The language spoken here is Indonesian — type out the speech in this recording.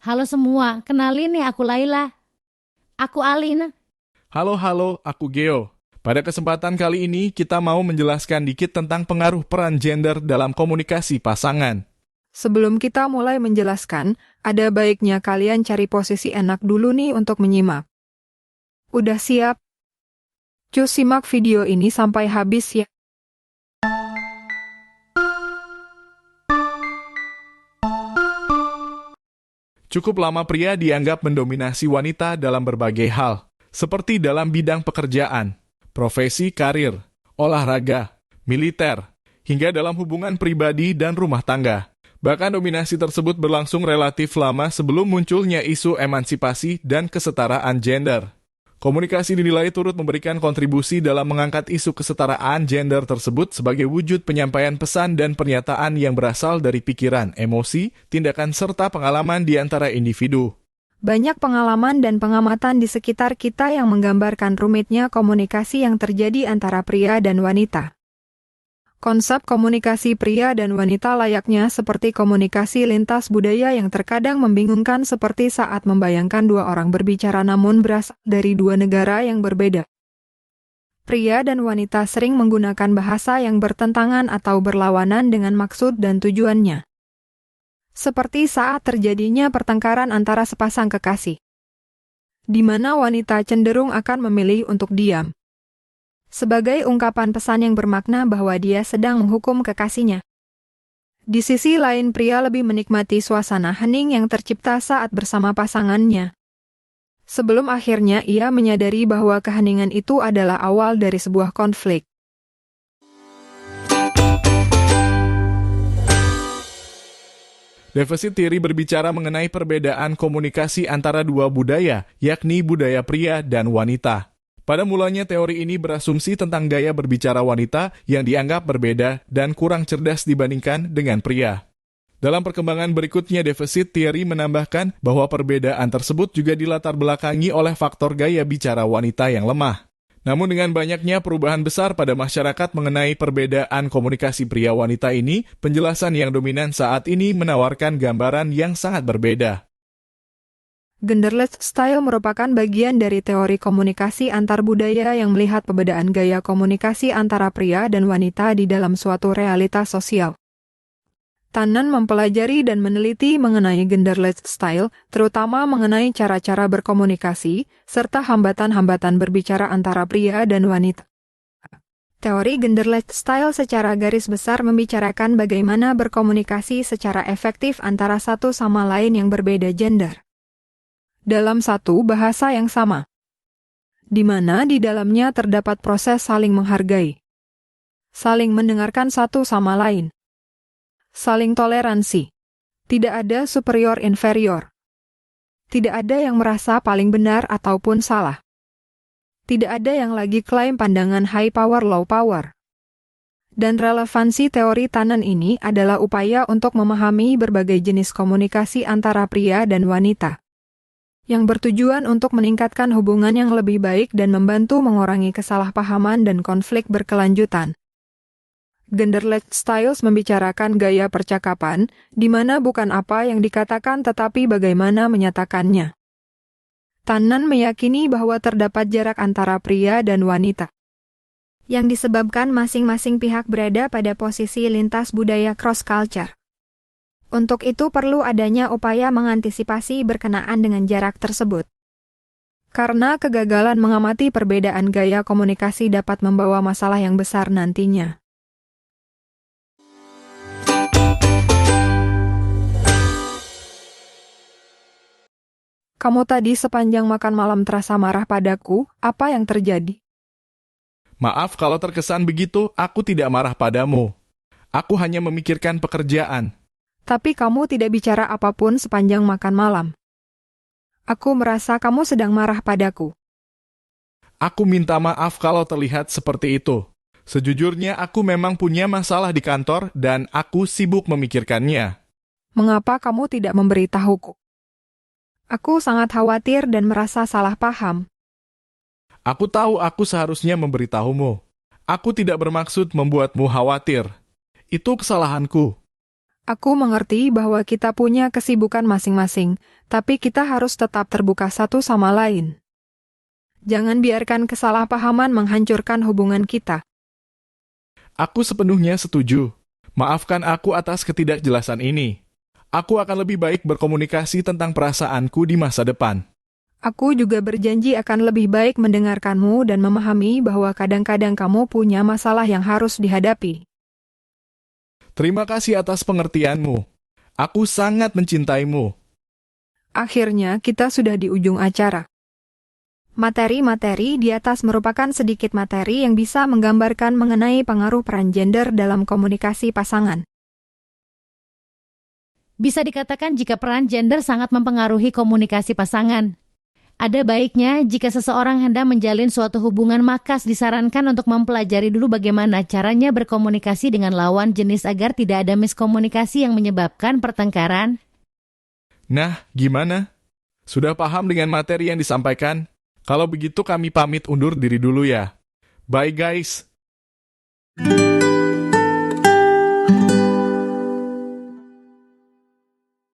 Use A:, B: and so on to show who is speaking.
A: Halo semua, kenalin nih aku Laila. Aku Alina.
B: Halo, aku Geo. Pada kesempatan kali ini, kita mau menjelaskan dikit tentang pengaruh peran gender dalam komunikasi pasangan.
C: Sebelum kita mulai menjelaskan, ada baiknya kalian cari posisi enak dulu nih untuk menyimak. Udah siap? Cus simak video ini sampai habis ya.
B: Cukup lama pria dianggap mendominasi wanita dalam berbagai hal, seperti dalam bidang pekerjaan, profesi karir, olahraga, militer, hingga dalam hubungan pribadi dan rumah tangga. Bahkan dominasi tersebut berlangsung relatif lama sebelum munculnya isu emansipasi dan kesetaraan gender. Komunikasi dinilai turut memberikan kontribusi dalam mengangkat isu kesetaraan gender tersebut sebagai wujud penyampaian pesan dan pernyataan yang berasal dari pikiran, emosi, tindakan serta pengalaman di antara individu.
C: Banyak pengalaman dan pengamatan di sekitar kita yang menggambarkan rumitnya komunikasi yang terjadi antara pria dan wanita. Konsep komunikasi pria dan wanita layaknya seperti komunikasi lintas budaya yang terkadang membingungkan seperti saat membayangkan dua orang berbicara namun berasal dari dua negara yang berbeda. Pria dan wanita sering menggunakan bahasa yang bertentangan atau berlawanan dengan maksud dan tujuannya. Seperti saat terjadinya pertengkaran antara sepasang kekasih, di mana wanita cenderung akan memilih untuk diam, sebagai ungkapan pesan yang bermakna bahwa dia sedang menghukum kekasihnya. Di sisi lain, pria lebih menikmati suasana hening yang tercipta saat bersama pasangannya, sebelum akhirnya ia menyadari bahwa keheningan itu adalah awal dari sebuah konflik.
B: Deficit Theory berbicara mengenai perbedaan komunikasi antara dua budaya, yakni budaya pria dan wanita. Pada mulanya teori ini berasumsi tentang gaya berbicara wanita yang dianggap berbeda dan kurang cerdas dibandingkan dengan pria. Dalam perkembangan berikutnya, Deficit Theory menambahkan bahwa perbedaan tersebut juga dilatar belakangi oleh faktor gaya bicara wanita yang lemah. Namun dengan banyaknya perubahan besar pada masyarakat mengenai perbedaan komunikasi pria-wanita ini, penjelasan yang dominan saat ini menawarkan gambaran yang sangat berbeda.
C: Genderless style merupakan bagian dari teori komunikasi antar budaya yang melihat perbedaan gaya komunikasi antara pria dan wanita di dalam suatu realitas sosial. Tannen mempelajari dan meneliti mengenai genderless style, terutama mengenai cara-cara berkomunikasi, serta hambatan-hambatan berbicara antara pria dan wanita. Teori genderless style secara garis besar membicarakan bagaimana berkomunikasi secara efektif antara satu sama lain yang berbeda gender, dalam satu bahasa yang sama, di mana di dalamnya terdapat proses saling menghargai, saling mendengarkan satu sama lain, saling toleransi. Tidak ada superior-inferior. Tidak ada yang merasa paling benar ataupun salah. Tidak ada yang lagi klaim pandangan high power low power. Dan relevansi teori Tannen ini adalah upaya untuk memahami berbagai jenis komunikasi antara pria dan wanita, yang bertujuan untuk meningkatkan hubungan yang lebih baik dan membantu mengurangi kesalahpahaman dan konflik berkelanjutan. Genderless styles membicarakan gaya percakapan, di mana bukan apa yang dikatakan tetapi bagaimana menyatakannya. Tannen meyakini bahwa terdapat jarak antara pria dan wanita, yang disebabkan masing-masing pihak berada pada posisi lintas budaya cross-culture. Untuk itu perlu adanya upaya mengantisipasi berkenaan dengan jarak tersebut. Karena kegagalan mengamati perbedaan gaya komunikasi dapat membawa masalah yang besar nantinya. Kamu tadi sepanjang makan malam terasa marah padaku, apa yang terjadi?
B: Maaf kalau terkesan begitu, aku tidak marah padamu. Aku hanya memikirkan pekerjaan.
C: Tapi kamu tidak bicara apapun sepanjang makan malam. Aku merasa kamu sedang marah padaku.
B: Aku minta maaf kalau terlihat seperti itu. Sejujurnya aku memang punya masalah di kantor dan aku sibuk memikirkannya.
C: Mengapa kamu tidak memberitahuku? Aku sangat khawatir dan merasa salah paham.
B: Aku tahu aku seharusnya memberitahumu. Aku tidak bermaksud membuatmu khawatir. Itu kesalahanku.
C: Aku mengerti bahwa kita punya kesibukan masing-masing, tapi kita harus tetap terbuka satu sama lain. Jangan biarkan kesalahpahaman menghancurkan hubungan kita.
B: Aku sepenuhnya setuju. Maafkan aku atas ketidakjelasan ini. Aku akan lebih baik berkomunikasi tentang perasaanku di masa depan.
C: Aku juga berjanji akan lebih baik mendengarkanmu dan memahami bahwa kadang-kadang kamu punya masalah yang harus dihadapi.
B: Terima kasih atas pengertianmu. Aku sangat mencintaimu.
C: Akhirnya, kita sudah di ujung acara. Materi-materi di atas merupakan sedikit materi yang bisa menggambarkan mengenai pengaruh peran gender dalam komunikasi pasangan.
A: Bisa dikatakan jika peran gender sangat mempengaruhi komunikasi pasangan. Ada baiknya jika seseorang hendak menjalin suatu hubungan, maka disarankan untuk mempelajari dulu bagaimana caranya berkomunikasi dengan lawan jenis agar tidak ada miskomunikasi yang menyebabkan pertengkaran.
B: Nah, gimana? Sudah paham dengan materi yang disampaikan? Kalau begitu kami pamit undur diri dulu ya. Bye guys.